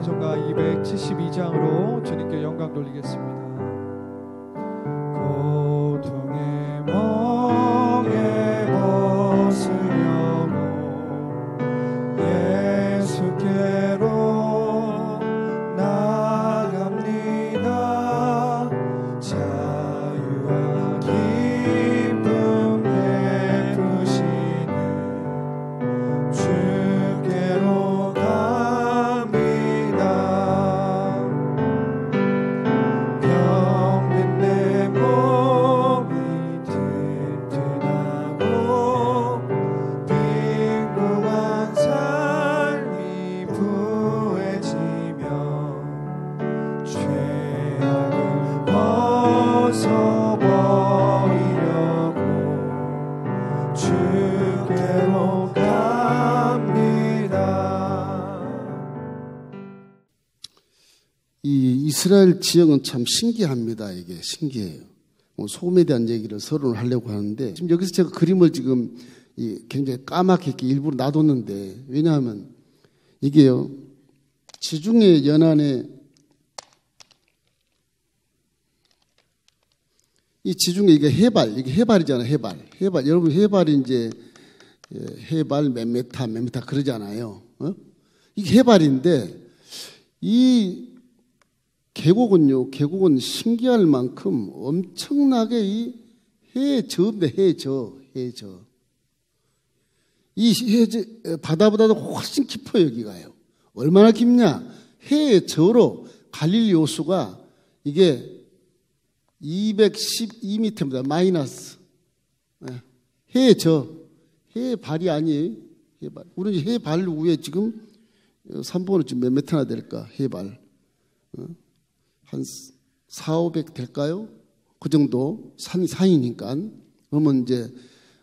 찬송가 272장으로 주님께 영광 돌리겠습니다. 고통의 멍에 벗으려고 예수께로 나갑니다. 자유와 기쁨 베푸시는 주께로 갑니다. 병든 내 몸이 튼튼하고 빈궁한 삶이 부해지며 죄악을 벗어버리려고 주께로 갑니다. 이 이스라엘 지역은 참 신기합니다. 이게 신기해요. 소금에 대한 얘기를 서론을 하려고 하는데 지금 여기서 제가 그림을 지금 굉장히 까맣게 이렇게 일부러 놔뒀는데, 왜냐하면 이게요, 지중해 연안에 이 지중해 이게 해발이잖아요. 해발 여러분, 해발이 이제 해발 몇 미터 그러잖아요. 이게 해발인데 이 계곡은 신기할 만큼 엄청나게 이 해저인데 해저. 이 해저 바다보다도 훨씬 깊어요. 여기가요. 얼마나 깊냐? 해저로 갈릴리 호수가 이게 212m입니다. 마이너스. 해저. 해발이 아니에요. 해발. 우리 해발 위에 지금 3번은 지금 몇 미터나 될까? 해발. 한 400, 500 될까요? 그 정도 산이니까. 그러면 이제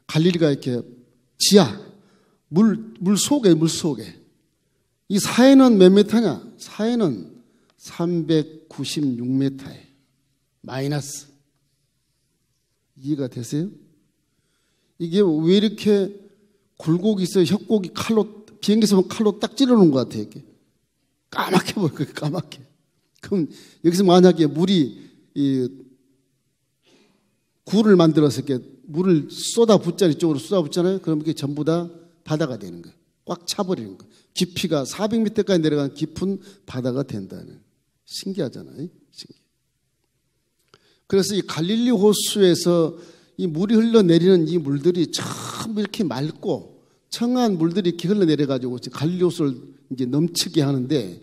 갈릴리가 이렇게 지하 물 속에 이 사해는 몇 미터냐? 사해는 396m에 마이너스. 이해가 되세요? 이게 왜 이렇게 굴곡이 있어요? 협곡이 비행기에서 보면 칼로 딱 찌르는 것 같아요. 이렇게 까맣게 보여요. 까맣게. 그럼 여기서 만약에 물이 굴을 만들어서 이렇게 물을 이쪽으로 쏟아붓잖아요. 그럼 이게 전부 다 바다가 되는 거예요. 꽉 차버리는 거예요. 깊이가 400m까지 내려간 깊은 바다가 된다는. 신기하잖아요. 신기해. 그래서 이 갈릴리 호수에서 이 물이 흘러내리는 이 물들이 참 이렇게 맑고 청한 물들이 이렇게 흘러내려가지고 갈릴리 호수를 이제 넘치게 하는데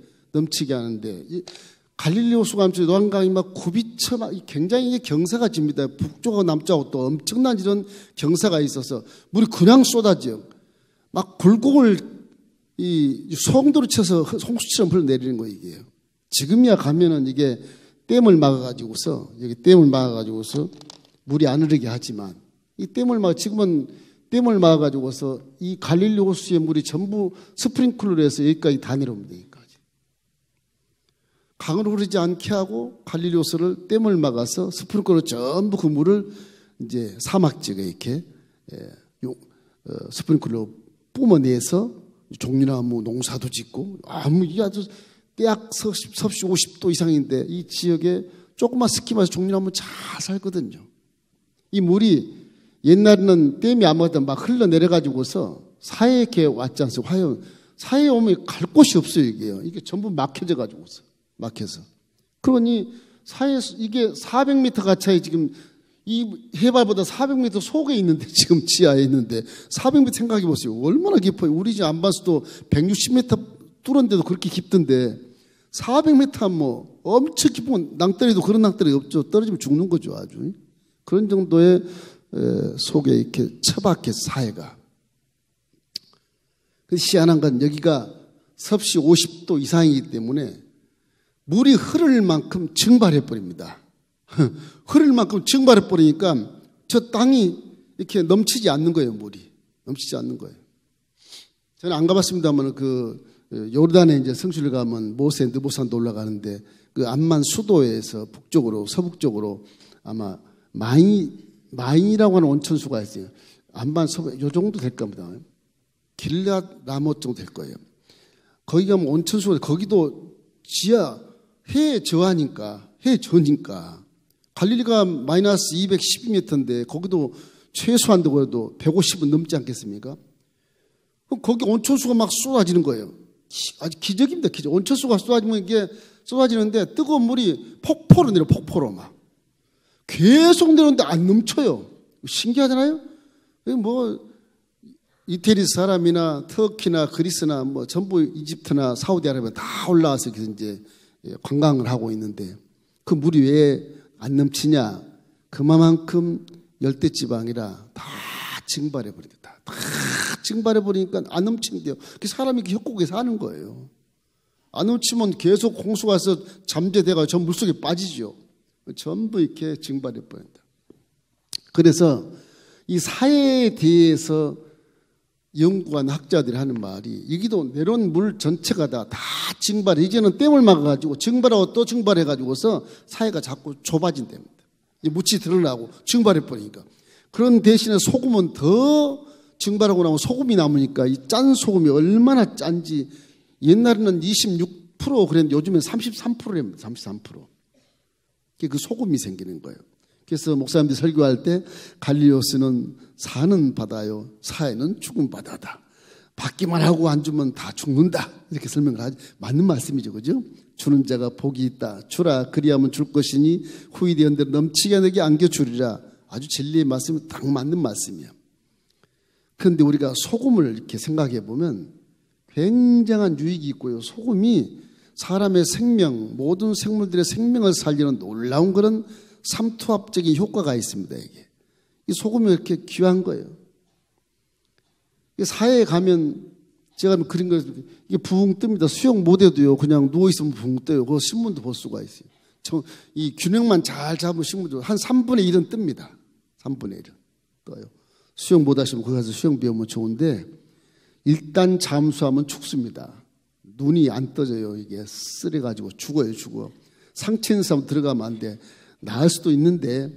갈릴리 호수가 하면서 노한강이 막 굽이쳐 굉장히 이게 경사가 집니다. 북쪽하고 남쪽하고 또 엄청난 이런 경사가 있어서 물이 그냥 쏟아져요. 막 굴곡을 이 소홍도로 쳐서 홍수처럼 흘러내리는 거예요, 이게요. 지금이야 가면은 이게 댐을 막아가지고서 물이 안 흐르게 하지만 지금은 댐을 막아가지고서 이 갈릴리 호수의 물이 전부 스프링클러로 해서 여기까지 다 내려옵니다. 여기까지. 강으로 흐르지 않게 하고 갈릴리 호수를 댐을 막아서 스프링클러로 전부 그 물을 이제 사막지에 이렇게 스프링클러로 뿜어내서 종려나무 농사도 짓고 이게 아주 약 섭씨 50도 이상인데 이 지역에 조그만 스키마에서 종려나무 잘 살거든요. 이 물이 옛날에는 댐이 아무것도 막 흘러내려가지고서 사해에 이렇게 왔지 않습니까? 사해에 오면 갈 곳이 없어요, 이게요. 이게 전부 막혀져가지고서. 그러니 사해에서 이게 400m 가차에 지금 이 해발보다 400m 속에 있는데, 지금 지하에 있는데 400m 생각해 보세요. 얼마나 깊어요. 우리 집 안반수도 160m 뚫었는데도 그렇게 깊던데 400m 뭐 엄청 깊은 낭떠러리도 그런 낭떠러리 없죠. 떨어지면 죽는 거죠. 아주. 그런 정도의 속에 이렇게 처박혀 사해가. 희한한 건 여기가 섭씨 50도 이상이기 때문에 물이 흐를 만큼 증발해버립니다. 흐를 만큼 증발해버리니까 저 땅이 이렇게 넘치지 않는 거예요, 물이. 넘치지 않는 거예요. 저는 안 가봤습니다만 요르단에 이제 성수를 가면 모세 느보산도 올라가는데 그 암만 수도에서 서북쪽으로 아마 마인이라고 하는 온천수가 있어요. 암만 요 정도 될 겁니다. 길랏 라못 정도 될 거예요. 거기 가면 온천수가 거기도 지하 해에 저하니까, 해에 저니까. 갈릴리가 마이너스 212m인데 거기도 최소한 그래도 150은 넘지 않겠습니까? 그럼 거기 온천수가 막 쏟아지는 거예요. 아주 기적입니다, 기적. 온천수가 쏟아지면 이게 쏟아지는데 뜨거운 물이 폭포로 내려, 폭포로 막. 계속 내려오는데 안 넘쳐요. 신기하잖아요? 뭐, 이태리 사람이나 터키나 그리스나 뭐 전부 이집트나 사우디아라비아 다 올라와서 이제 관광을 하고 있는데 그 물이 왜 안 넘치냐? 그만큼 열대지방이라 다 증발해버린다. 다 증발해버리니까 안 넘친대요. 사람이 협곡에 사는 거예요. 안 넘치면 계속 홍수가 와서 잠재돼가 전 물속에 빠지죠. 전부 이렇게 증발해버린다. 그래서 이 사회에 대해서 연구한 학자들이 하는 말이 여기도 내려온 물 전체가 다 증발해. 이제는 댐을 막아가지고 증발하고 또 증발해가지고서 사회가 자꾸 좁아진답니다. 묻이 드러나고 증발해버리니까. 그런 대신에 소금은 더 증발하고 나면 소금이 남으니까 이 짠 소금이 얼마나 짠지 옛날에는 26% 그랬는데 요즘엔 33%랍니다. 33%. 그 소금이 생기는 거예요. 그래서 목사님들이 설교할 때 갈릴리오스는 사는 바다요, 사회는 죽은 바다다. 받기만 하고 안 주면 다 죽는다. 이렇게 설명을 하지. 맞는 말씀이죠. 그죠? 주는 자가 복이 있다. 주라 그리하면 줄 것이니 후히 되은 대로 넘치게 내게 안겨주리라. 아주 진리의 말씀이 딱 맞는 말씀이에요. 그런데 우리가 소금을 이렇게 생각해 보면 굉장한 유익이 있고요. 소금이 사람의 생명, 모든 생물들의 생명을 살리는 놀라운 그런 삼투압적인 효과가 있습니다. 이게 이 소금이 이렇게 귀한 거예요. 사회에 가면 제가 그린 거 이게 붕 뜹니다. 수영 못해도요. 그냥 누워 있으면 붕 떠요. 그 신문도 볼 수가 있어요. 이 균형만 잘 잡으면 신문도 한 3분의 1은 뜹니다. 3분의 1은 떠요. 수영 못하시면 거기 가서 수영 배우면 좋은데 일단 잠수하면 죽습니다. 눈이 안 떠져요. 이게 쓰려가지고 죽어요. 죽어. 상처 있는 사람 들어가면 안 돼. 나을 수도 있는데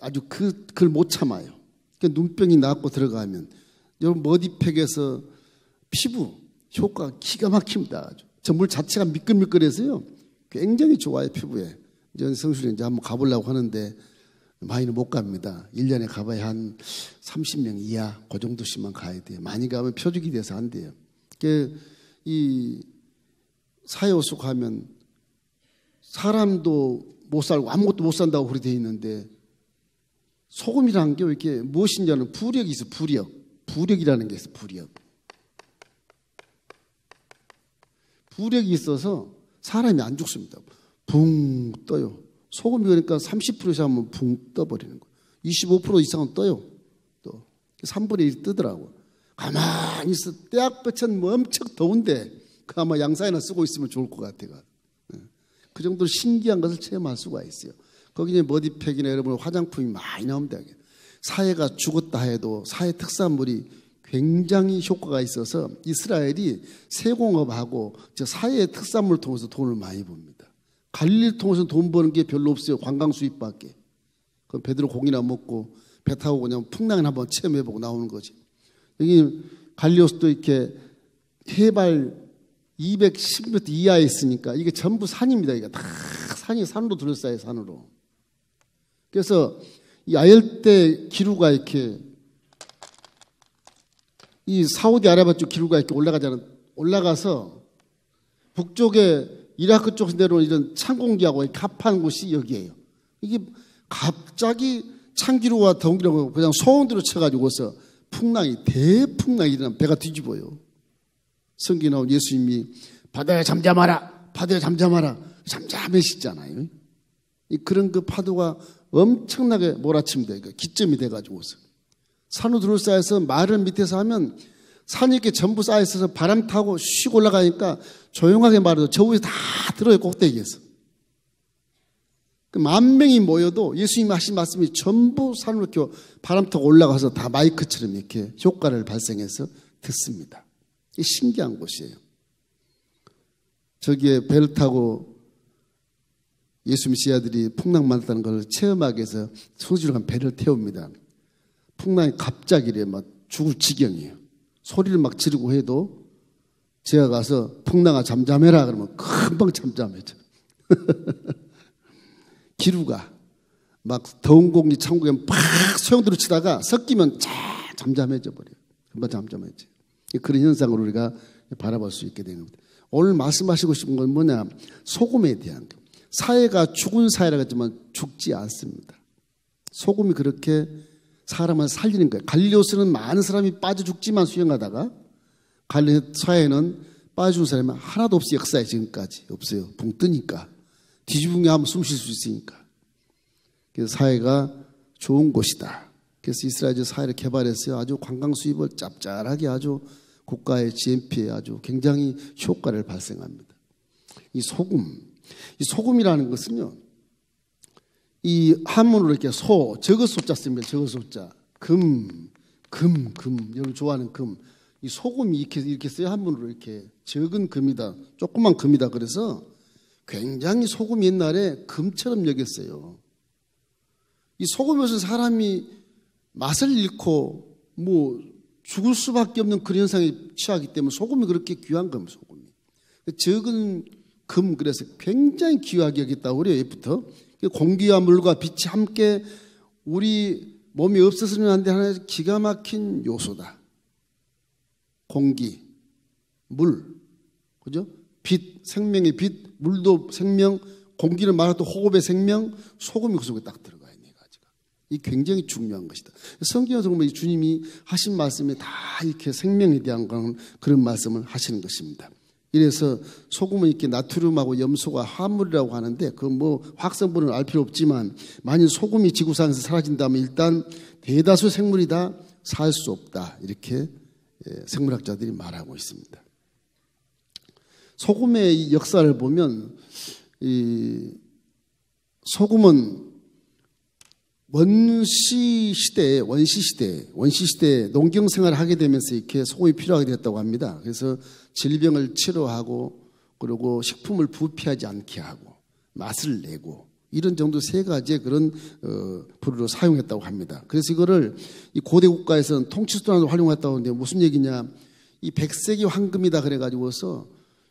아주 그걸 못 참아요. 그러니까 눈병이 나고 들어가면 여러분 머리팩에서 피부 효과가 기가 막힙니다. 저 물 자체가 미끌미끌해서요. 굉장히 좋아요. 피부에. 이제 성수리 이제 한번 가보려고 하는데 많이는 못 갑니다. 1년에 가봐야 한 30명 이하 그 정도씩만 가야 돼요. 많이 가면 표적이 돼서 안 돼요. 이 사회호수 가면 사람도 못 살고 아무것도 못 산다고 그렇게 돼 있는데 소금이라는 게 이렇게 무엇인지는 부력이 있어. 부력이라는 게 있어. 부력이 있어서 사람이 안 죽습니다. 붕 떠요. 소금이 그러니까 30% 이상 하면 붕 떠버리는 거예요. 25% 이상은 떠요. 또 3분의 1 뜨더라고. 가만히 있어. 떼약볕은 뭐 엄청 더운데 그 아마 양사이나 쓰고 있으면 좋을 것 같아요. 그 정도로 신기한 것을 체험할 수가 있어요. 거기에 머리팩이나 여러분 화장품이 많이 나옵니다. 사회가 죽었다 해도 사회 특산물이 굉장히 효과가 있어서 이스라엘이 세공업하고 사회의 특산물을 통해서 돈을 많이 봅니다. 갈릴리를 통해서 돈 버는 게 별로 없어요. 관광 수입밖에. 그럼 베드로 고기나 먹고 배 타고 그냥 풍랑을 한번 체험해보고 나오는 거지. 여기 갈릴리오스도 이렇게 해발 210m 이하에 있으니까 이게 전부 산입니다. 이게 다 산으로 둘러싸여 산으로. 그래서 이 아열대 기류가 이렇게 이 사우디아라비아 쪽 기류가 이렇게 올라가서 북쪽에 이라크 쪽에서 내려오는 이런 찬 공기하고 합한 곳이 여기예요. 이게 갑자기 찬기류와 더운기류가 그냥 소원대로 쳐가지고서 대풍랑이 일어나면 배가 뒤집어요. 성경에 나온 예수님이 바다에 잠잠하라, 바다에 잠잠하라, 잠잠해지잖아요. 그런 그 파도가 엄청나게 몰아칩니다. 기점이 돼가지고서 산으로 둘러싸여서 마을 밑에서 하면 산이 이렇게 전부 쌓여있어서 바람 타고 쉬고 올라가니까 조용하게 말해도 저 위에 다 들어요. 꼭대기에서. 10,000명이 모여도 예수님이 하신 말씀이 전부 산으로 이렇게 바람 타고 올라가서 다 마이크처럼 이렇게 효과를 발생해서 듣습니다. 신기한 곳이에요. 저기에 배를 타고 예수 메시아들이 풍랑 만났다는 걸 체험하기 위해서 소주를 배를 태웁니다. 풍랑이 갑자기 막 죽을 지경이에요. 소리를 막 지르고 해도 제가 가서 풍랑아 잠잠해라 그러면 금방 잠잠해져. 기루가 막 더운 공기 천국에 팍 소용돌이 치다가 섞이면 잠잠해져 버려요. 금방 잠잠해져. 그런 현상을 우리가 바라볼 수 있게 되는 겁니다. 오늘 말씀하시고 싶은 건 뭐냐? 소금에 대한 것. 사회가 죽은 사회라고 했지만 죽지 않습니다. 소금이 그렇게 사람을 살리는 거예요. 갈릴리오스는 많은 사람이 빠져 죽지만 수영하다가 갈릴리 사회는 빠져 죽은 사람이 하나도 없어요. 역사에 지금까지 없어요. 붕 뜨니까. 뒤집으면 하면 숨 쉴 수 있으니까. 그래서 사회가 좋은 곳이다. 그래서 이스라엘 사회를 개발해서 아주 관광 수입을 짭짤하게 아주 국가의 GNP에 아주 굉장히 효과를 발생합니다. 이 소금이라는 것은요, 이 한문으로 이렇게 적어 소자 씁니다. 적어 소자. 금. 여러분 좋아하는 금. 이 소금이 이렇게 써요. 한문으로 이렇게. 적은 금이다. 조그만 금이다. 그래서 굉장히 소금이 옛날에 금처럼 여겼어요. 이 소금에서 사람이 맛을 잃고 죽을 수밖에 없는 그런 현상에 취하기 때문에 소금이 그렇게 귀한 겁니다. 소금이. 적은 금 그래서 굉장히 귀하게 여겼다고 그래요. 옛부터. 공기와 물과 빛이 함께 우리 몸이 없어서는 안 되는 하나의 기가 막힌 요소다. 공기, 물, 그죠? 빛, 생명의 빛, 물도 생명, 공기는 말하도 호흡의 생명, 소금이 그 속에 딱 들어가 있는 가지가. 이 굉장히 중요한 것이다. 성경에서 보면 주님이 하신 말씀에 다 이렇게 생명에 대한 그런 말씀을 하시는 것입니다. 이래서 소금은 이렇게 나트륨하고 염소가 화합물이라고 하는데 그 화학성분을 알 필요 없지만 만일 소금이 지구상에서 사라진다면 일단 대다수 생물이 다 살 수 없다. 이렇게 생물학자들이 말하고 있습니다. 소금의 이 역사를 보면 이 소금은 원시 시대에 농경 생활을 하게 되면서 이렇게 소금이 필요하게 됐다고 합니다. 그래서 질병을 치료하고 그리고 식품을 부패하지 않게 하고 맛을 내고 이런 정도 세 가지의 그런 부류로 사용했다고 합니다. 그래서 이거를 이 고대 국가에서는 통치수단으로 활용했다고 하는데 무슨 얘기냐? 이 백색이 황금이다 그래가지고서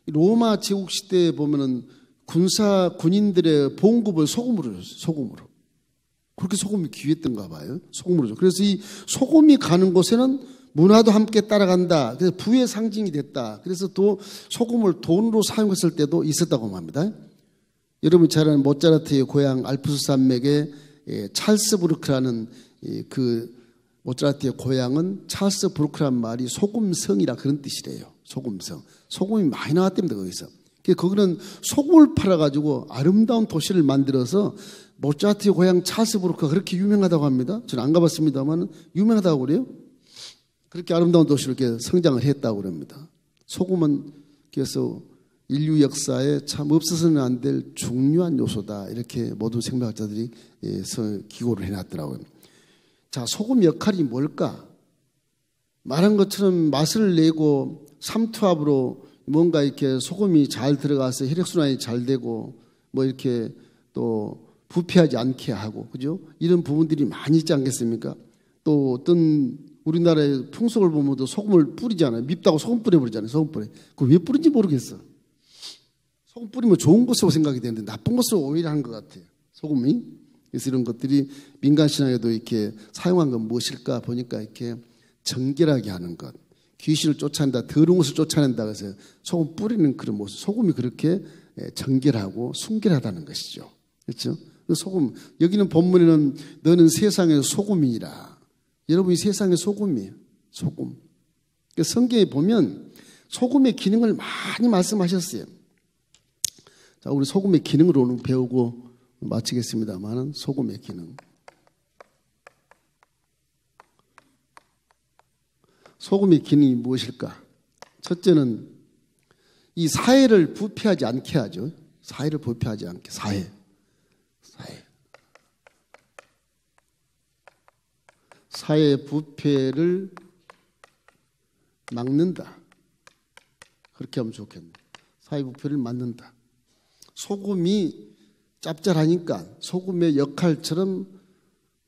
로마 제국 시대에 보면은 군인들의 봉급을 소금으로 그렇게 소금이 귀했던가 봐요. 소금으로 줘. 그래서 이 소금이 가는 곳에는 문화도 함께 따라간다. 그래서 부의 상징이 됐다. 그래서 또 소금을 돈으로 사용했을 때도 있었다고 합니다. 여러분 잘 아는 모차르트의 고향 알프스 산맥에 찰스 부르크라는 그 모차르트의 고향은 찰스 부르크라는 말이 소금성이라 그런 뜻이래요. 소금성. 소금이 많이 나왔답니다. 거기서. 거기는 소금을 팔아가지고 아름다운 도시를 만들어서 모차르트의 고향 찰스 부르크가 그렇게 유명하다고 합니다. 저는 안 가봤습니다만 유명하다고 그래요. 그렇게 아름다운 도시를 이렇게 성장을 했다고 그럽니다. 소금은 그래서 인류 역사에 참 없어서는 안 될 중요한 요소다. 이렇게 모든 생물학자들이 기고를 해놨더라고요. 자, 소금 역할이 뭘까? 말한 것처럼 맛을 내고 삼투압으로 뭔가 이렇게 소금이 잘 들어가서 혈액순환이 잘 되고 이렇게 또 부패하지 않게 하고, 그죠? 이런 부분들이 많이 있지 않겠습니까? 또 어떤 우리나라의 풍속을 보면 또 소금을 뿌리잖아요. 밉다고 소금 뿌려버리잖아요. 소금 뿌려. 그거 왜 뿌린지 모르겠어. 소금 뿌리면 좋은 것으로 생각이 되는데 나쁜 것으로 오히려 하는 것 같아요. 소금이. 그래서 이런 것들이 민간신앙에도 이렇게 사용한 건 무엇일까 보니까 이렇게 정결하게 하는 것. 귀신을 쫓아낸다, 더러운 것을 쫓아낸다. 그래서 소금 뿌리는 그런 모습. 소금이 그렇게 정결하고 순결하다는 것이죠. 그렇죠? 소금. 여기는 본문에는 너는 세상의 소금이라. 여러분이 세상의 소금이에요. 소금. 성경에 보면 소금의 기능을 많이 말씀하셨어요. 자, 우리 소금의 기능을 오늘 배우고 마치겠습니다만은 소금의 기능. 소금의 기능이 무엇일까? 첫째는 이 사회를 부패하지 않게 하죠. 사회를 부패하지 않게. 사회. 사회 부패를 막는다. 그렇게 하면 좋겠네. 사회 부패를 막는다. 소금이 짭짤하니까 소금의 역할처럼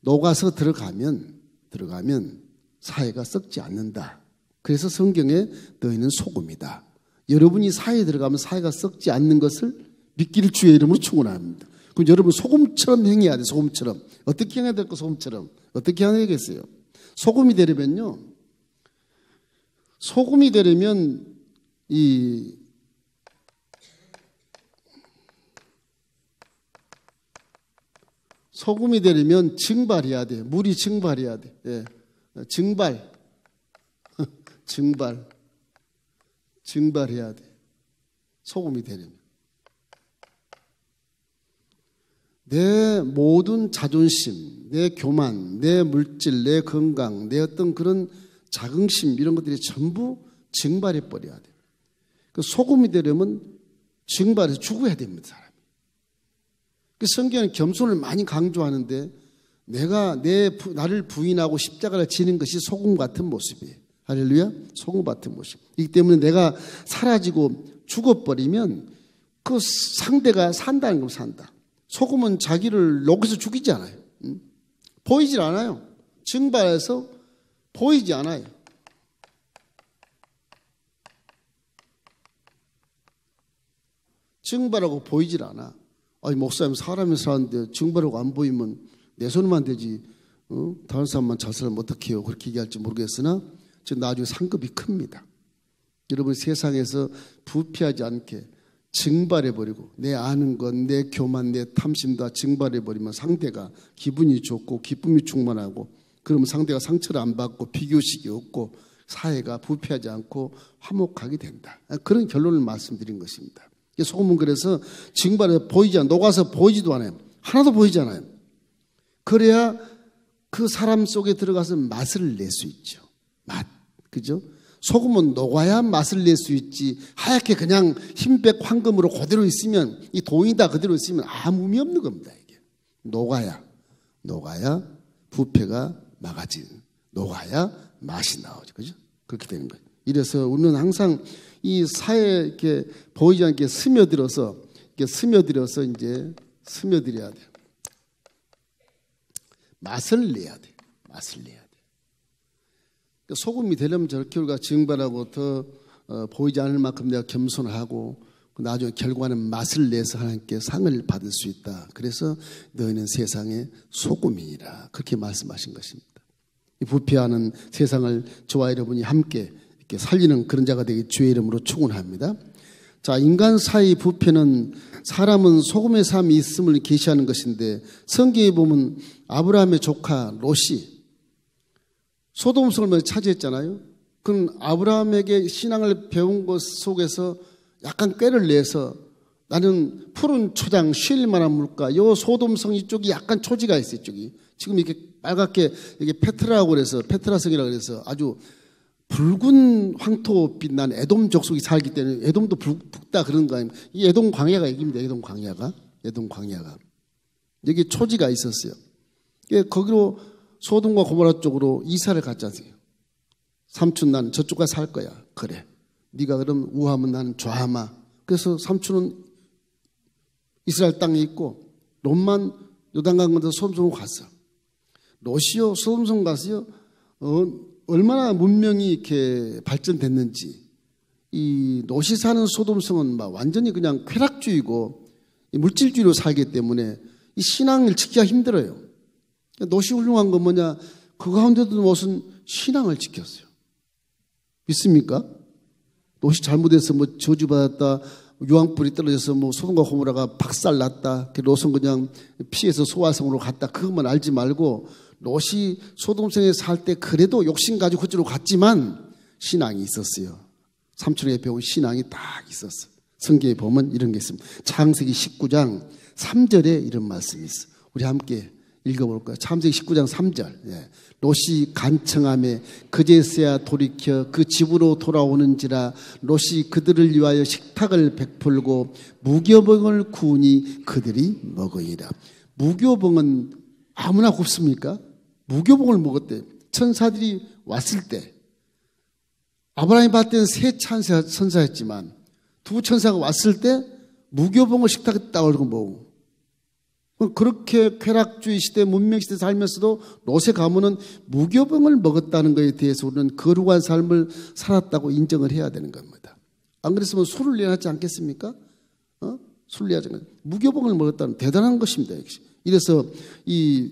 녹아서 들어가면 사회가 썩지 않는다. 그래서 성경에 너희는 소금이다. 여러분이 사회에 들어가면 사회가 썩지 않는 것을 믿기를 주의 이름으로 축원합니다. 그럼 여러분 소금처럼 행해야 돼. 소금처럼. 어떻게 행해야 될까? 소금처럼. 어떻게 해야 되겠어요? 소금이 되려면요. 소금이 되려면 소금이 되려면 증발해야 돼. 물이 증발해야 돼. 예. 증발해야 돼. 소금이 되려면. 내 모든 자존심, 내 교만, 내 물질, 내 건강, 내 어떤 그런 자긍심 이런 것들이 전부 증발해 버려야 돼. 그 소금이 되려면 증발해서 죽어야 됩니다, 사람이. 그 성경은 겸손을 많이 강조하는데 나를 부인하고 십자가를 지는 것이 소금 같은 모습이에요. 할렐루야. 소금 같은 모습. 이기 때문에 내가 사라지고 죽어버리면 그 상대가 산다는 걸 산다. 소금은 자기를 녹여서 죽이지 않아요. 보이질 않아요. 증발해서 보이지 않아요. 증발하고 보이질 않아. 아니, 목사님 사람이 사는데 증발하고 안 보이면 내 손만 되지. 다른 사람만 잘 살면 어떻게 해요? 그렇게 얘기할지 모르겠으나 지금 나중에 상급이 큽니다. 여러분 세상에서 부패하지 않게 증발해버리고 내 아는 것, 내 교만, 내 탐심 다 증발해버리면 상대가 기분이 좋고 기쁨이 충만하고 그러면 상대가 상처를 안 받고 비교식이 없고 사회가 부패하지 않고 화목하게 된다. 그런 결론을 말씀드린 것입니다. 소금은 그래서 증발해 보이지 않아요. 녹아서 보이지도 않아요. 하나도 보이지 않아요. 그래야 그 사람 속에 들어가서 맛을 낼 수 있죠. 맛. 그죠? 소금은 녹아야 맛을 낼 수 있지. 하얗게 그냥 흰백 황금으로 그대로 있으면 이 동이다 그대로 있으면 아무 의미 없는 겁니다. 이게 녹아야 부패가 막아지는, 녹아야 맛이 나오죠. 그죠? 그렇게 되는 거예요. 이래서 우리는 항상 이 사회에 이렇게 보이지 않게 스며들어서 이제 스며들어야 돼요. 맛을 내야 돼. 소금이 되려면 저렇게 우리가 증발하고 더 보이지 않을 만큼 내가 겸손하고 나중에 결과는 맛을 내서 하나님께 상을 받을 수 있다. 그래서 너희는 세상의 소금이니라. 그렇게 말씀하신 것입니다. 이 부패하는 세상을 저와 여러분이 함께 이렇게 살리는 그런 자가 되기 주의 이름으로 축원합니다. 자, 인간 사이 부패는 사람은 소금의 삶이 있음을 계시하는 것인데 성경에 보면 아브라함의 조카 롯이 소돔성을 차지했잖아요. 그럼 아브라함에게 신앙을 배운 것 속에서 약간 꾀를 내서 나는 푸른 초장 쉴 만한 물가, 요 소돔성 이쪽이 약간 초지가 있어요. 이쪽이 지금 이렇게 빨갛게 이게 페트라라고 그래서 페트라성이라고 그래서 아주 붉은 황토빛 난 에돔 족속이 살기 때문에 에돔도 붉다 그런 거 아닙니까? 이 에돔 광야가 얘기입니다. 에돔 광야가 여기 초지가 있었어요. 거기로 소돔과 고모라 쪽으로 이사를 갔지 않습니까? 삼촌 나는 저쪽 가서 살 거야. 그래. 네가 그럼 우하면 나는 좌하마. 그래서 삼촌은 이스라엘 땅에 있고 롯만 요단강 건너서 소돔성으로 갔어. 롯이요 소돔성 가서요 얼마나 문명이 이렇게 발전됐는지. 이 롯이 사는 소돔성은 막 완전히 그냥 쾌락주의고 물질주의로 살기 때문에 이 신앙을 지키기가 힘들어요. 롯이 훌륭한 건 뭐냐? 그 가운데도 무슨 신앙을 지켰어요. 믿습니까? 롯이 잘못해서 뭐 저주받았다, 유황불이 떨어져서 뭐 소돔과 고모라가 박살났다, 롯은 그냥 피해서 소화성으로 갔다, 그것만 알지 말고 롯이 소돔성에 살 때 그래도 욕심 가지고 그쪽으로 갔지만 신앙이 있었어요. 삼촌에게 배운 신앙이 딱 있었어요. 성경에 보면 이런 게 있습니다. 창세기 19장 3절에 이런 말씀이 있어요. 우리 함께 읽어볼까요? 창세기 19장 3절. 예. 롯이 간청함에 그제서야 돌이켜 그 집으로 돌아오는지라 롯이 그들을 위하여 식탁을 베풀고 무교병을 구우니 그들이 먹으리라. 무교병은 아무나 굽습니까? 무교병을 먹었대. 천사들이 왔을 때 아브라함이 봤을 때는 세 천사였지만 두 천사가 왔을 때 무교병을 식탁에 딱 올리고 먹고, 그렇게 쾌락주의 시대, 문명시대 살면서도 롯의 가문은 무교병을 먹었다는 것에 대해서 우리는 거룩한 삶을 살았다고 인정을 해야 되는 겁니다. 안 그랬으면 술을 내놨지 않겠습니까? 술을 내야지. 무교복을 먹었다는 대단한 것입니다. 이래서 이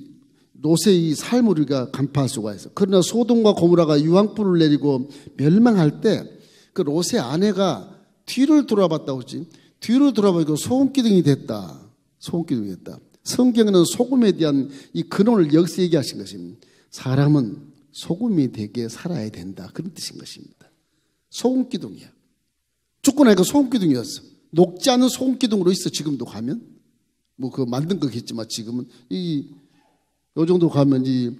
롯의 삶을 우리가 간파할 수가 있어. 그러나 소돔과 고모라가 유황불을 내리고 멸망할 때 그 롯의 아내가 뒤를 돌아봤다고 했지. 뒤를 돌아보니까 소금기둥이 됐다. 소금기둥이 됐다. 성경에는 소금에 대한 이 근원을 여기서 얘기하신 것입니다. 사람은 소금이 되게 살아야 된다. 그런 뜻인 것입니다. 소금기둥이야. 죽고 나니까 소금기둥이었어. 녹지 않은 소금기둥으로 있어. 지금도 가면. 뭐 그거 만든 거겠지만 지금은 요 정도 가면 이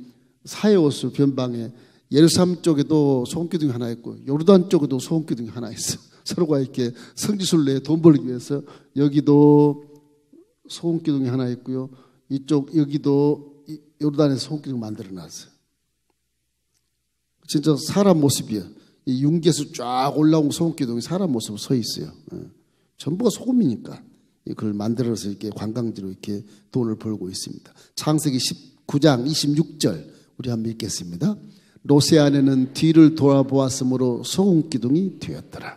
사해호수 변방에 예루살렘 쪽에도 소금기둥이 하나 있고 요르단 쪽에도 소금기둥이 하나 있어. 서로가 이렇게 성지순례에 돈 벌기 위해서 여기도 소금기둥이 하나 있고요. 이쪽 여기도 요르단에서 소금기둥 만들어놨어요. 진짜 사람 모습이에요. 이 융계에서 쫙 올라온 소금기둥이 사람 모습으로 서 있어요. 전부가 소금이니까 그걸 만들어서 이렇게 관광지로 이렇게 돈을 벌고 있습니다. 창세기 19장 26절 우리 한번 읽겠습니다. 롯의 아내는 뒤를 돌아보았으므로 소금기둥이 되었더라.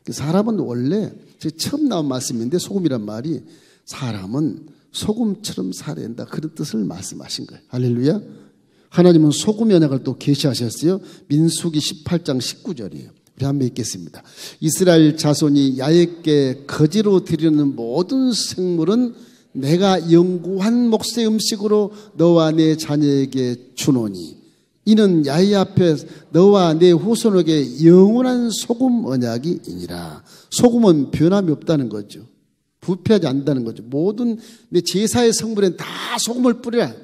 사람은 원래 처음 나온 말씀인데 소금이란 말이 사람은 소금처럼 살아야 된다. 그런 뜻을 말씀하신 거예요. 할렐루야. 하나님은 소금의 언약을 또 계시하셨어요. 민수기 18장 19절이에요. 우리 한번 읽겠습니다. 이스라엘 자손이 야훼께 거지로 드리는 모든 생물은 내가 영구한 몫의 음식으로 너와 내 자녀에게 주노니 이는 야훼 앞에 너와 내 후손에게 영원한 소금 언약이니라. 소금은 변함이 없다는 거죠. 부패하지 않는다는 거죠. 모든 내 제사의 성물엔 다 소금을 뿌리라.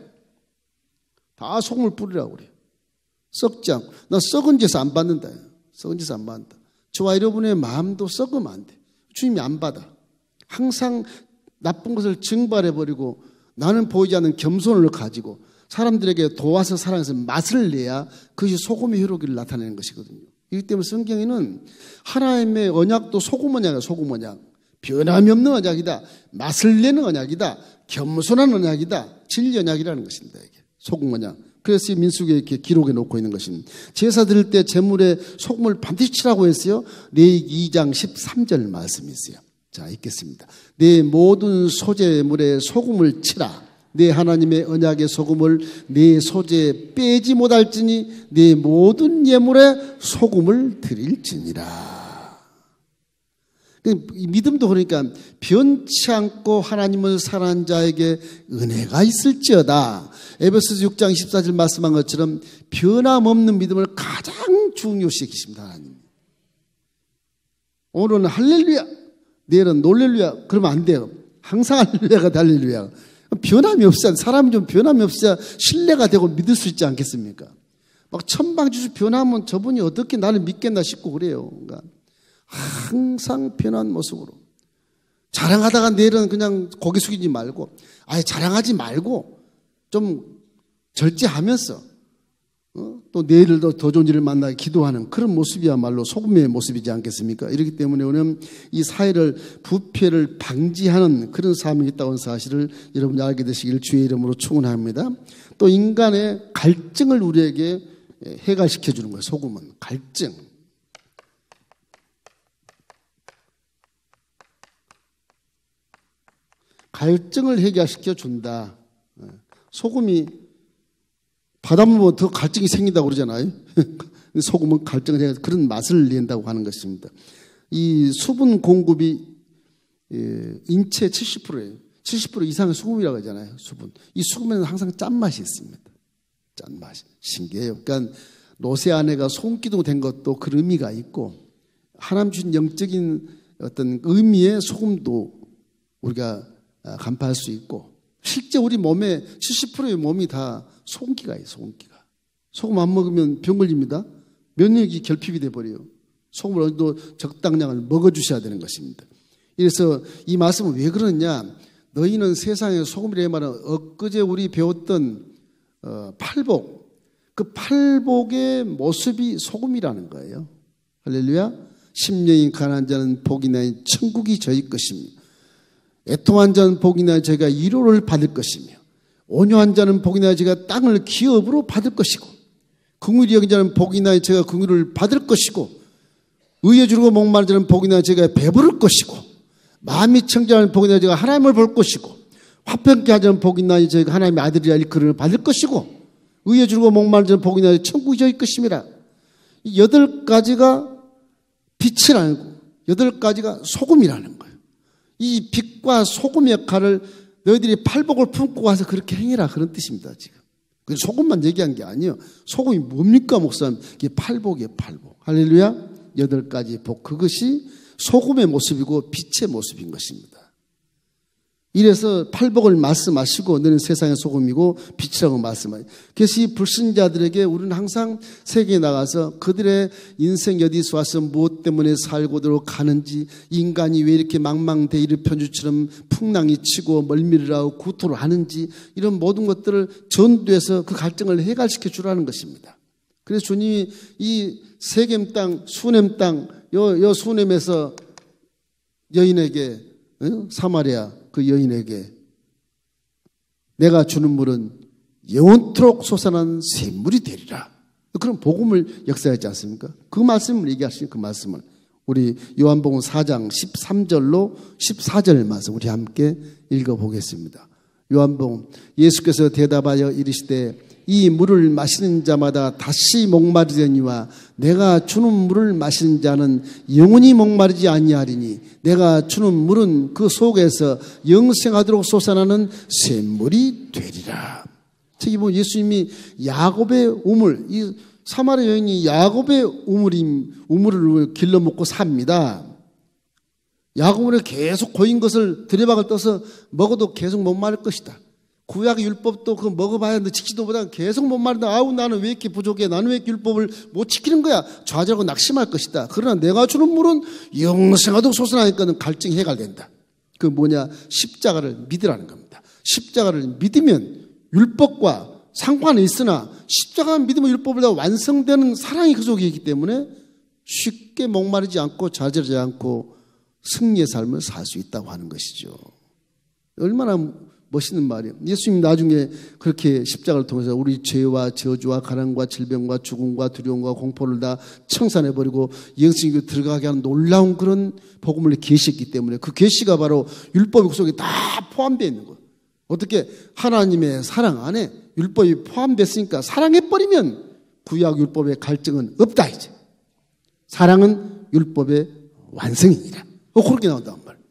다 소금을 뿌리라고 그래요. 썩지 않고. 나 썩은 제사 안 받는다. 썩은 제사 안 받는다. 저와 여러분의 마음도 썩으면 안 돼. 주님이 안 받아. 항상 나쁜 것을 증발해버리고 나는 보이지 않는 겸손을 가지고 사람들에게 도와서 사랑해서 맛을 내야 그것이 소금의 효력을 나타내는 것이거든요. 이기 때문에 성경에는 하나님의 언약도 소금 언약이야. 소금 언약. 변함이 없는 언약이다. 맛을 내는 언약이다. 겸손한 언약이다. 진리 언약이라는 것입니다. 이게 소금 언약. 그래서 민수기에 이렇게 기록해 놓고 있는 것입니다. 제사 드릴 때 제물에 소금을 반드시 치라고 했어요. 레위기 2장 13절 말씀이 있어요. 자, 읽겠습니다. 내 모든 소제물에 소금을 치라. 내 하나님의 언약의 소금을 내 소재에 빼지 못할지니 내 모든 예물에 소금을 드릴지니라. 믿음도 그러니까 변치 않고 하나님을 사랑하는 자에게 은혜가 있을지어다. 에베소서 6장 24절 말씀한 것처럼 변함없는 믿음을 가장 중요시 여기십니다. 하나님. 오늘은 할렐루야, 내일은 놀렐루야 그러면 안 돼요. 항상 할렐루야가 할렐루야. 변함이 없어야, 사람이 좀 변함이 없어야 신뢰가 되고 믿을 수 있지 않겠습니까? 막 천방지수 변하면 저분이 어떻게 나를 믿겠나 싶고 그래요. 그러니까 항상 변한 모습으로. 자랑하다가 내일은 그냥 고개 숙이지 말고, 아예 자랑하지 말고 좀 절제하면서 또 내일을 더 좋은 일을 만나게 기도하는 그런 모습이야말로 소금의 모습이지 않겠습니까? 이렇기 때문에 오늘 이 사회를 부패를 방지하는 그런 사명이 있다는 사실을 여러분이 알게 되시길 주의 이름으로 축원합니다. 또 인간의 갈증을 우리에게 해결시켜 주는 거예요. 소금은 갈증. 갈증을 해결시켜 준다. 소금이 바닷물 보면 더 갈증이 생긴다고 그러잖아요. 소금은 갈증을 해서 그런 맛을 낸다고 하는 것입니다. 이 수분 공급이 인체 70%예요. 70% 이상의 수분이라고 하잖아요. 수분. 이 수분에는 항상 짠맛이 있습니다. 짠맛이. 신기해요. 그러니까 롯의 아내가 소금기둥 된 것도 그 의미가 있고 하나님 주신 영적인 어떤 의미의 소금도 우리가 간파할 수 있고 실제 우리 몸에 70%의 몸이 다 소금기가 있어요. 소금기가. 소금 안 먹으면 병 걸립니다. 면역이 결핍이 돼버려요. 소금을 어느 정도 적당량을 먹어주셔야 되는 것입니다. 그래서 이 말씀은 왜 그러냐. 너희는 세상의 소금이라는 말은 엊그제 우리 배웠던 팔복. 그 팔복의 모습이 소금이라는 거예요. 할렐루야. 심령이 가난한 자는 복이 나니 천국이 저희 것입니다. 애통한 자는 복이 나니 저희가 위로를 받을 것이며 온유한 자는 복이 나니 저희가 땅을 기업으로 받을 것이고 긍휼히 여긴 자는 복이 나니 저희가 긍휼을 받을 것이고 의에 주르고 목마른 자는 복이 있나니 저희가 배부를 것이고 마음이 청정하는 복이 있나니 저희가 하나님을 볼 것이고 화평케 하자는 복이 있나니 저희가 하나님의 아들이라 일컬음을 받을 것이고 의에 주르고 목마른 자는 복이 있나니 천국이 저희 것임이라. 이 8가지가 빛이라는 거, 8가지가 소금이라는 거예요. 이 빛과 소금의 역할을 너희들이 팔복을 품고 와서 그렇게 행해라, 그런 뜻입니다. 지금 소금만 얘기한 게 아니에요. 소금이 뭡니까 목사님? 이게 팔복이에요. 팔복. 할렐루야. 8가지 복, 그것이 소금의 모습이고 빛의 모습인 것입니다. 이래서 팔복을 말씀하시고 너는 세상의 소금이고 빛이라고 말씀하세요. 그래서 이 불신자들에게 우리는 항상 세계에 나가서 그들의 인생 어디서 와서 무엇 때문에 살고도록 가는지, 인간이 왜 이렇게 망망대해를 편주처럼 풍랑이 치고 멀미를 하고 구토를 하는지, 이런 모든 것들을 전도해서 그 갈증을 해갈시켜 주라는 것입니다. 그래서 주님이 이 세겜 땅, 수넴 땅, 요 수넴에서 여인에게, 사마리아 그 여인에게 내가 주는 물은 영원토록 솟아나는 샘물이 되리라. 그런 복음을 역사하지 않습니까? 그 말씀을 얘기하시는 그 말씀을 우리 요한복음 4장 13절로 14절 말씀 우리 함께 읽어보겠습니다. 요한복음, 예수께서 대답하여 이르시되 이 물을 마시는 자마다 다시 목마르려니와 내가 주는 물을 마시는 자는 영원히 목마르지 아니하리니 내가 주는 물은 그 속에서 영생하도록 솟아나는 샘물이 되리라. 저기 보면 예수님이 야곱의 우물, 이 사마리아 여인이 야곱의 우물을 길러 먹고 삽니다. 야곱물에 계속 고인 것을 들여박을 떠서 먹어도 계속 못 마를 것이다. 구약 율법도 그거 먹어봐야 하는데 지키도 보다 계속 못 마른다. 아우 나는 왜 이렇게 부족해. 나는 왜 이렇게 율법을 못 지키는 거야. 좌절하고 낙심할 것이다. 그러나 내가 주는 물은 영생하도록 솟아나니까 갈증이 해갈된다. 그 뭐냐? 십자가를 믿으라는 겁니다. 십자가를 믿으면 율법과 상관은 있으나 십자가를 믿으면 율법을 다 완성되는 사랑이 그 속에 있기 때문에 쉽게 목마르지 않고 좌절하지 않고 승리의 삶을 살 수 있다고 하는 것이죠. 얼마나 멋있는 말이에요. 예수님 나중에 그렇게 십자가를 통해서 우리 죄와 저주와 가난과 질병과 죽음과 두려움과 공포를 다 청산해버리고 영생에 들어가게 하는 놀라운 그런 복음을 계시했기 때문에 그 계시가 바로 율법 속에 다 포함되어 있는 거예요. 어떻게 하나님의 사랑 안에 율법이 포함됐으니까 사랑해버리면 구약 율법의 갈증은 없다 이제. 사랑은 율법의 완성이니라. 그렇게 나온단 말이에요.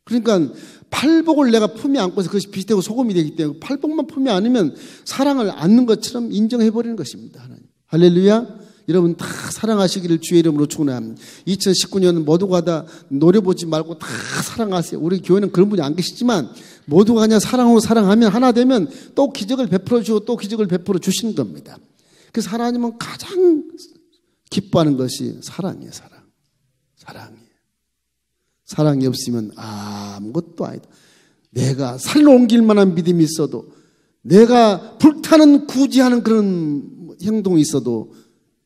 그러니까 팔복을 내가 품에 안고서 그것이 빛되고 소금이 되기 때문에 팔복만 품에 안으면 사랑을 안는 것처럼 인정해버리는 것입니다. 하나님. 할렐루야. 여러분 다 사랑하시기를 주의 이름으로 축원합니다. 2019년 모두가 다 노려보지 말고 다 사랑하세요. 우리 교회는 그런 분이 안 계시지만 모두가 그냥 사랑으로 사랑하면 하나 되면 또 기적을 베풀어 주고 또 기적을 베풀어 주시는 겁니다. 그래서 하나님은 가장 기뻐하는 것이 사랑이에요. 사랑이에요. 사랑이 없으면 아무것도 아니다. 내가 산을 옮길 만한 믿음이 있어도 내가 불타는 구제하는 그런 행동이 있어도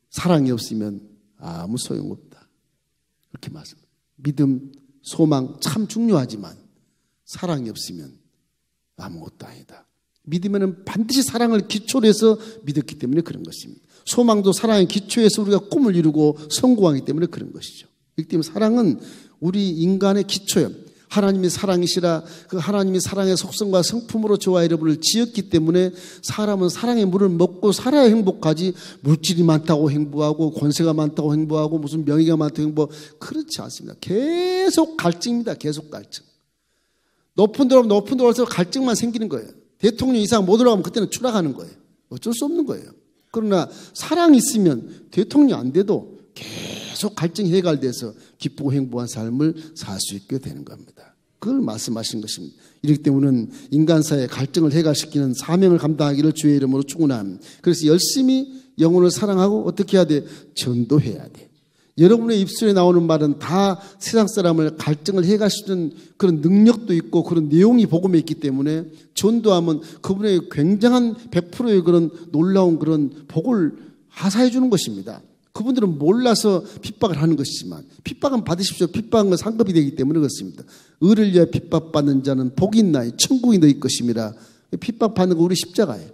사랑이 없으면 아무 소용없다. 그렇게 말씀합니다. 믿음, 소망 참 중요하지만 사랑이 없으면 아무것도 아니다. 믿으면 반드시 사랑을 기초로 해서 믿었기 때문에 그런 것입니다. 소망도 사랑의 기초에서 우리가 꿈을 이루고 성공하기 때문에 그런 것이죠. 그렇기 때문에 사랑은 우리 인간의 기초예요. 하나님이 사랑이시라 그 하나님이 사랑의 속성과 성품으로 저와 여러분을 지었기 때문에 사람은 사랑의 물을 먹고 살아야 행복하지 물질이 많다고 행복하고 권세가 많다고 행복하고 무슨 명예가 많다고 행복하고 그렇지 않습니다. 계속 갈증입니다. 계속 갈증. 높은 데 올라갈수록 갈증만 생기는 거예요. 대통령 이상 못 올라가면 그때는 추락하는 거예요. 어쩔 수 없는 거예요. 그러나 사랑이 있으면 대통령 안 돼도 계속 갈증이 해갈돼서 기쁘고 행복한 삶을 살 수 있게 되는 겁니다. 그걸 말씀하신 것입니다. 이렇기 때문에 인간사의 갈증을 해갈시키는 사명을 감당하기를 주의 이름으로 축원합니다. 그래서 열심히 영혼을 사랑하고 어떻게 해야 돼? 전도해야 돼. 여러분의 입술에 나오는 말은 다 세상 사람을 갈증을 해갈시키는 그런 능력도 있고 그런 내용이 복음에 있기 때문에 전도하면 그분의 굉장한 100%의 그런 놀라운 그런 복을 하사해 주는 것입니다. 그분들은 몰라서 핍박을 하는 것이지만 핍박은 받으십시오. 핍박은 상급이 되기 때문에 그렇습니다. 의를 위하여 핍박받는 자는 복이 있나니 천국이 너희 것임이라. 핍박받는 거 우리 십자가예요.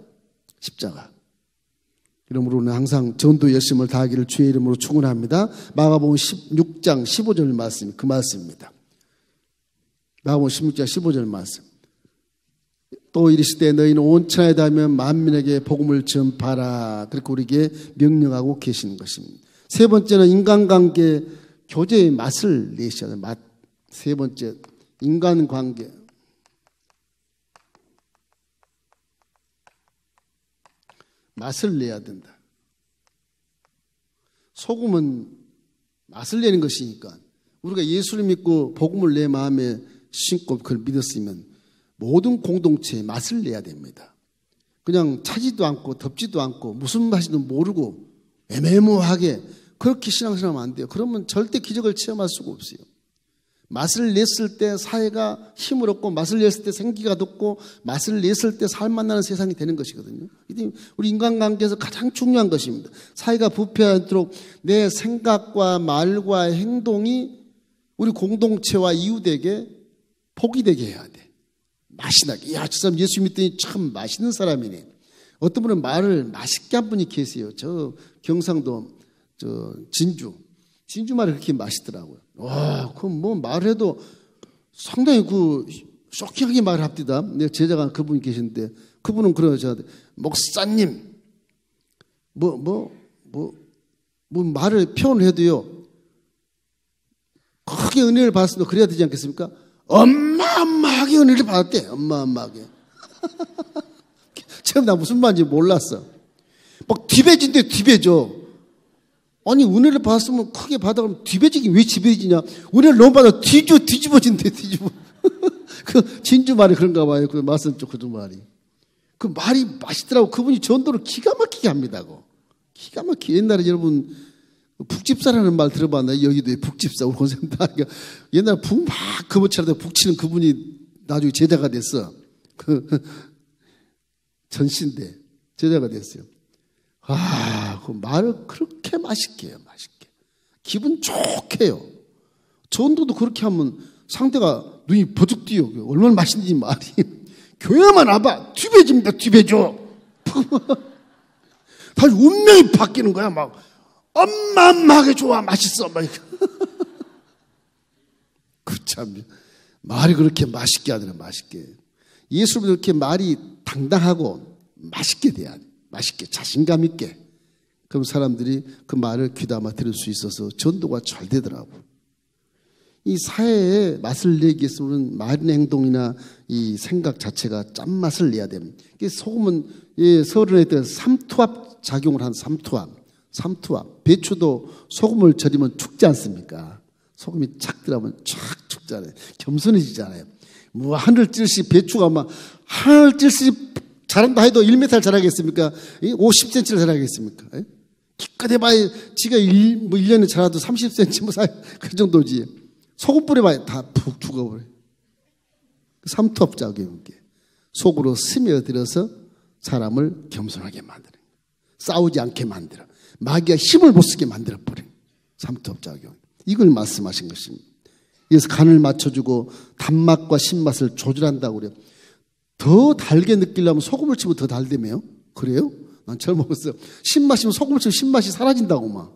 십자가. 그러므로 우리는 항상 전도 열심을 다하기를 주의 이름으로 축원합니다. 마가복음 16장 16장 15절 말씀, 그 말씀입니다. 마가복음 16장 15절 말씀. 또 이르시되 너희는 온 천하에 다니며 만민에게 복음을 전파하라. 그렇게 우리에게 명령하고 계시는 것입니다. 세 번째는 인간관계 교제의 맛을 내셔야 돼요. 맛. 세 번째, 인간관계. 맛을 내야 된다. 소금은 맛을 내는 것이니까 우리가 예수를 믿고 복음을 내 마음에 신고 그걸 믿었으면 모든 공동체에 맛을 내야 됩니다. 그냥 차지도 않고 덥지도 않고 무슨 맛인지도 모르고 애매모호하게 그렇게 신앙생활하면 안 돼요. 그러면 절대 기적을 체험할 수가 없어요. 맛을 냈을 때 사회가 힘을 얻고 맛을 냈을 때 생기가 돋고 맛을 냈을 때 살맛나는 세상이 되는 것이거든요. 우리 인간관계에서 가장 중요한 것입니다. 사회가 부패하도록 내 생각과 말과 행동이 우리 공동체와 이웃에게 복이 되게 해야 돼. 맛이 나게. 야, 저 사람 예수 믿더니 참 맛있는 사람이네. 어떤 분은 말을 맛있게 한 분이 계세요. 저 경상도 진주 말이 그렇게 맛있더라고요. 와, 그럼 뭐 말해도 상당히 쇼킹하게 말을 합니다. 내 제자가 그분이 계신데 그분은 그래요. 저한테 목사님, 말을 표현을 해도요. 크게 은혜를 받았으면 그래야 되지 않겠습니까? 어마어마하게 은혜를 받았대. 어마어마하게. 처음 나 무슨 말인지 몰랐어. 막 뒤배진대 뒤배져. 아니 은혜를 받았으면 크게 받아가면 뒤배지긴 왜 뒤배지냐. 은혜를 너무 받아 뒤집어진대 뒤집어. 그 진주 말이 그런가 봐요. 그 말씀 쪽 그 말이. 그 말이 맛있더라고. 그분이 전도를 기가 막히게 합니다. 기가 막히게. 옛날에 여러분 북집사라는 말 들어봤나요? 여기도에 북집사. 우리 권사님 다. 옛날에 북 막 그부치라도 북치는 그분이 나중에 제자가 됐어. 전신대 제자가 됐어요. 그 말을 그렇게 맛있게 해요. 맛있게. 기분 좋게 해요. 전도도 그렇게 하면 상대가 눈이 버득 띄어. 얼마나 맛있는지 말이. 교회만 와봐. 뒤배집니다. 뒤배줘. 다시 운명이 바뀌는 거야. 막 엄마하게 좋아. 맛있어. 막. 참 말이 그렇게 맛있게 하더라. 맛있게. 예수님도 그렇게 말이 당당하고 맛있게 돼야 돼. 맛있게 자신감 있게. 그럼 사람들이 그 말을 귀담아 들을 수 있어서 전도가 잘 되더라고. 이 사회에 맛을 내기 위해서 우리는 말의 행동이나 이 생각 자체가 짠맛을 내야 됩니다. 소금은 서른에 때 삼투압 작용을 한 삼투압. 배추도 소금을 절이면 죽지 않습니까? 소금이 착 들어가면 촥 죽잖아요. 겸손해지잖아요. 뭐 하늘 찔시 배추가 막 하늘 찔시 자란다 해도 1m 자라겠습니까? 50cm를 자라겠습니까? 기껏 해봐야 지가 1년에 자라도 30cm 그 정도지. 소금 뿌려봐야 다 푹 죽어버려. 삼투압작용. 속으로 스며들어서 사람을 겸손하게 만드는 거예요. 싸우지 않게 만들어. 마귀가 힘을 못 쓰게 만들어버려요. 삼투압작용. 이걸 말씀하신 것입니다. 그래서 간을 맞춰주고 단맛과 신맛을 조절한다고 그래요. 더 달게 느끼려면 소금을 치면 더 달대매요? 그래요? 난 잘 먹었어요. 신맛이면 소금을 치면 신맛이 사라진다고 막.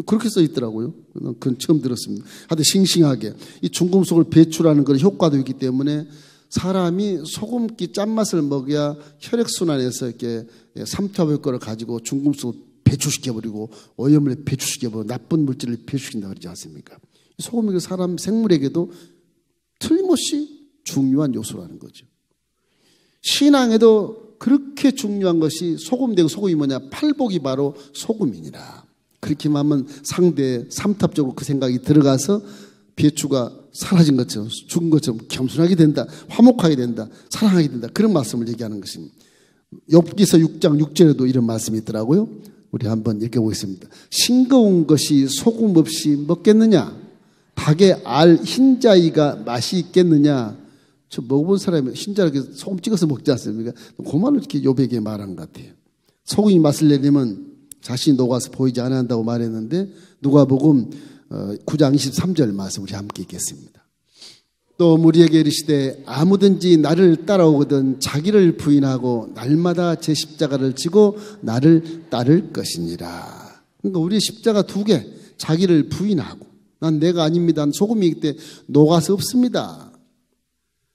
그렇게 써 있더라고요. 그건 처음 들었습니다. 하여튼 싱싱하게. 이 중금속을 배출하는 그런 효과도 있기 때문에 사람이 소금기 짠맛을 먹어야 혈액순환에서 이렇게 삼투압 효과를 가지고 중금속을 배출시켜버리고 오염을 배출시켜버리고 나쁜 물질을 배출시킨다고 그러지 않습니까? 소금이 사람 생물에게도 틀림없이 중요한 요소라는 거죠. 신앙에도 그렇게 중요한 것이 소금 되고 소금이 뭐냐? 팔복이 바로 소금이니라. 그렇게 하면 상대의 삼탑적으로 그 생각이 들어가서 배추가 사라진 것처럼 죽은 것처럼 겸손하게 된다. 화목하게 된다. 사랑하게 된다. 그런 말씀을 얘기하는 것입니다. 욥기서 6장 6절에도 이런 말씀이 있더라고요. 우리 한번 읽어보겠습니다. 싱거운 것이 소금 없이 먹겠느냐? 닭의 알 흰자위가 맛이 있겠느냐? 저 먹어본 사람이 흰자 이렇게 소금 찍어서 먹지 않습니까? 그 말을 이렇게 욥에게 말한 것 같아요. 소금이 맛을 내려면 자신이 녹아서 보이지 않아 한다고 말했는데 누가복음 9장 23절 말씀 우리 함께 읽겠습니다. 또 우리에게 이르시되 아무든지 나를 따라오거든 자기를 부인하고 날마다 제 십자가를 지고 나를 따를 것이니라. 그러니까 우리의 십자가 두 개, 자기를 부인하고 난 내가 아닙니다. 소금이기 때문에 녹아서 없습니다.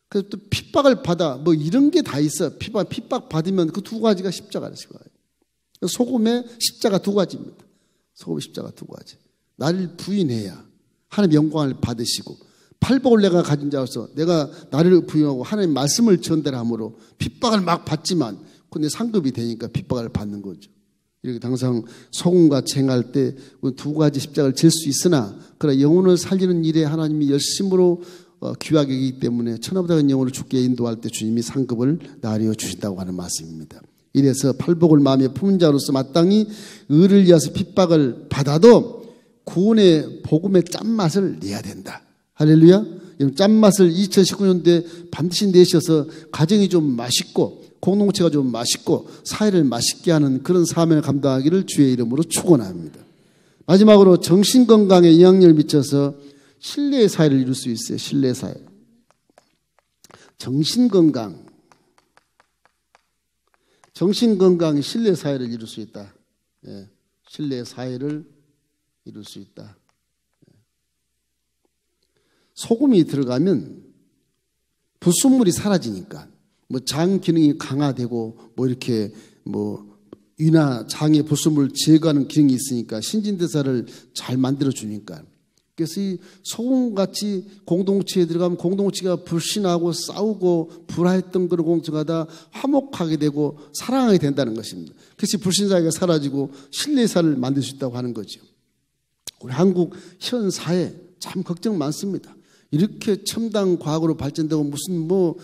그래서 또 핍박을 받아 뭐 이런 게 다 있어. 핍박 받으면 그 두 가지가 십자가를 거예요. 소금의 십자가 두 가지입니다. 소금의 십자가 두 가지. 나를 부인해야 하나님 영광을 받으시고, 팔복을 내가 가진 자로서 내가 나를 부인하고 하나님 말씀을 전달함으로 핍박을 막 받지만 근데 상급이 되니까 핍박을 받는 거죠. 이렇게 항상 소금과 쟁할 때 두 가지 십자가를 질 수 있으나, 그러나 영혼을 살리는 일에 하나님이 열심으로 귀하게 하기 때문에 천하보다 큰 영혼을 주께 인도할 때 주님이 상급을 나뉘어 주신다고 하는 말씀입니다. 이래서 팔복을 마음에 품은 자로서 마땅히 의를 위해서 핍박을 받아도 구원의 복음의 짠맛을 내야 된다. 할렐루야. 짠맛을 2019년도에 반드시 내셔서 가정이 좀 맛있고 공동체가 좀 맛있고 사회를 맛있게 하는 그런 사명을 감당하기를 주의 이름으로 축원합니다. 마지막으로 정신건강에 영향력을 미쳐서 신뢰의 사회를 이룰 수 있어요. 신뢰의 사회. 정신건강이 신뢰의 사회를 이룰 수 있다. 예, 신뢰의 사회를 이룰 수 있다. 소금이 들어가면 불순물이 사라지니까 뭐 장 기능이 강화되고 뭐 이렇게 뭐 위나 장의 불순물을 제거하는 기능이 있으니까 신진대사를 잘 만들어 주니까. 그래서 이 소금같이 공동체에 들어가면 공동체가 불신하고 싸우고 불화했던 그런 공동체가 다 화목하게 되고 사랑하게 된다는 것입니다. 그래서 불신사회가 사라지고 신뢰사를 만들 수 있다고 하는 거죠. 우리 한국 현 사회 참 걱정 많습니다. 이렇게 첨단 과학으로 발전되고 무슨 뭐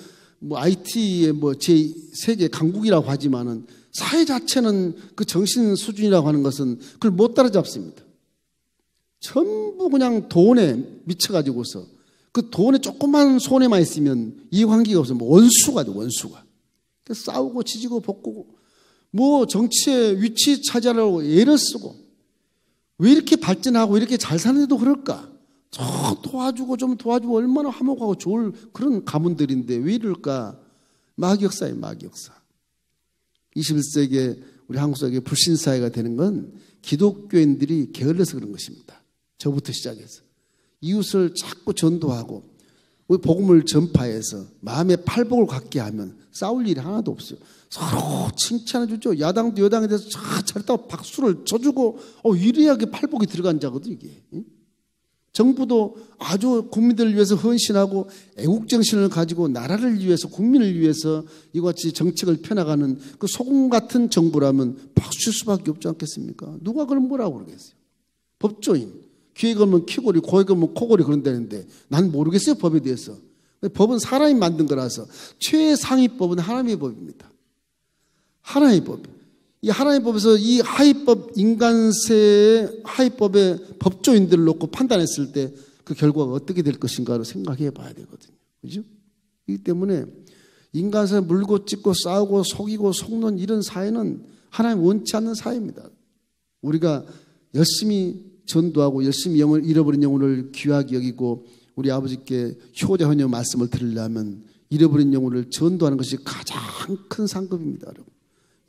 IT의 뭐 제3계 강국이라고 하지만은 사회 자체는 그 정신 수준이라고 하는 것은 그걸 못 따라잡습니다. 전부 그냥 돈에 미쳐가지고서 그 돈에 조그만 손해만 있으면 이해관계가 없어. 뭐 원수가 돼, 원수가. 싸우고 지지고 볶고 뭐 정치의 위치 차지하려고 애를 쓰고 왜 이렇게 발전하고 이렇게 잘 사는데도 그럴까? 저 도와주고 좀 도와주고 얼마나 화목하고 좋을 그런 가문들인데 왜 이럴까? 마귀역사예요, 마귀역사. 21세기에 우리 한국 사회가 불신사회가 되는 건 기독교인들이 게을러서 그런 것입니다. 저부터 시작해서 이웃을 자꾸 전도하고 우리 복음을 전파해서 마음에 팔복을 갖게 하면 싸울 일이 하나도 없어요. 서로 칭찬해 주죠. 야당도 여당에 대해서 잘했다고 박수를 쳐주고 이래야 팔복이 들어간 자거든 이게. 정부도 아주 국민들을 위해서 헌신하고 애국정신을 가지고 나라를 위해서 국민을 위해서 이같이 정책을 펴나가는 그 소금 같은 정부라면 박수칠 수밖에 없지 않겠습니까? 누가 그럼 뭐라고 그러겠어요? 법조인. 귀에 걸면 귀걸이, 코에 걸면 코걸이 그런다는데 난 모르겠어요, 법에 대해서. 법은 사람이 만든 거라서 최상위법은 하나님의 법입니다. 하나님의 법. 이 하나님의 법에서 이 하위법, 인간세의 하위법의 법조인들을 놓고 판단했을 때 그 결과가 어떻게 될 것인가를 생각해 봐야 되거든요. 그죠? 이기 때문에 인간세에 물고 찢고 싸우고 속이고 속는 이런 사회는 하나님 원치 않는 사회입니다. 우리가 열심히 전도하고 열심히 잃어버린 영혼을 귀하게 여기고 우리 아버지께 효자 헌녀 말씀을 들으려면 잃어버린 영혼을 전도하는 것이 가장 큰 상급입니다. 여러분.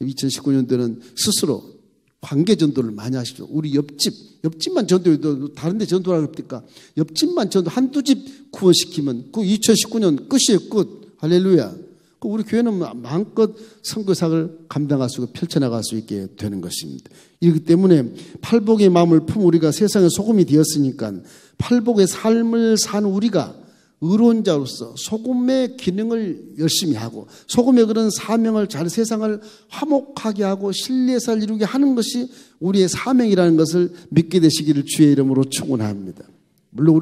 2019년도에는 스스로 관계 전도를 많이 하십시오. 우리 옆집만 전도해도 다른 데 전도를 합니까? 옆집만 전도 한두 집 구원시키면 그 2019년 끝이에요, 끝. 할렐루야. 우리 교회는 마음껏 선교사를 감당할 수 있고 펼쳐나갈 수 있게 되는 것입니다. 이렇기 때문에 팔복의 마음을 품 우리가 세상의 소금이 되었으니까 팔복의 삶을 산 우리가 의로운 자로서 소금의 기능을 열심히 하고 소금의 그런 사명을 잘 세상을 화목하게 하고 신뢰사를 이루게 하는 것이 우리의 사명이라는 것을 믿게 되시기를 주의 이름으로 축원합니다. 물론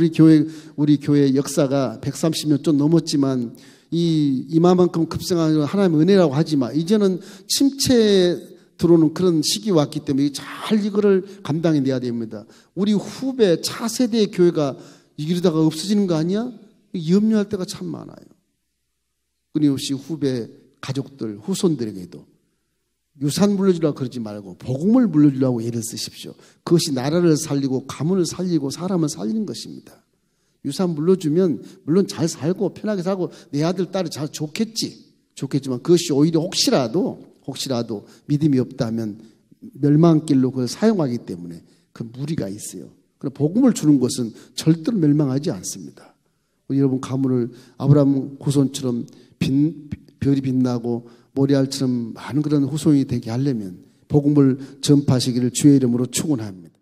우리 교회 역사가 130년 좀 넘었지만 이만큼 급성한 하나님의 은혜라고 하지만 이제는 침체에 들어오는 그런 시기가 왔기 때문에 잘 이거를 감당해내야 됩니다. 우리 후배 차세대의 교회가 이러다가 없어지는 거 아니야? 염려할 때가 참 많아요. 끊임없이 후배 가족들, 후손들에게도 유산 물려주려고 그러지 말고 복음을 물려주려고 애를 쓰십시오. 그것이 나라를 살리고 가문을 살리고 사람을 살리는 것입니다. 유산 물려주면 물론 잘 살고 편하게 살고 내 아들 딸이 잘 좋겠지만 그것이 오히려 혹시라도 믿음이 없다면 멸망길로 그걸 사용하기 때문에 그 무리가 있어요. 그러나 복음을 주는 것은 절대로 멸망하지 않습니다. 여러분 가문을 아브라함 후손처럼 별이 빛나고 모리알처럼 많은 그런 후손이 되게 하려면 복음을 전파하시기를 주의 이름으로 축원합니다.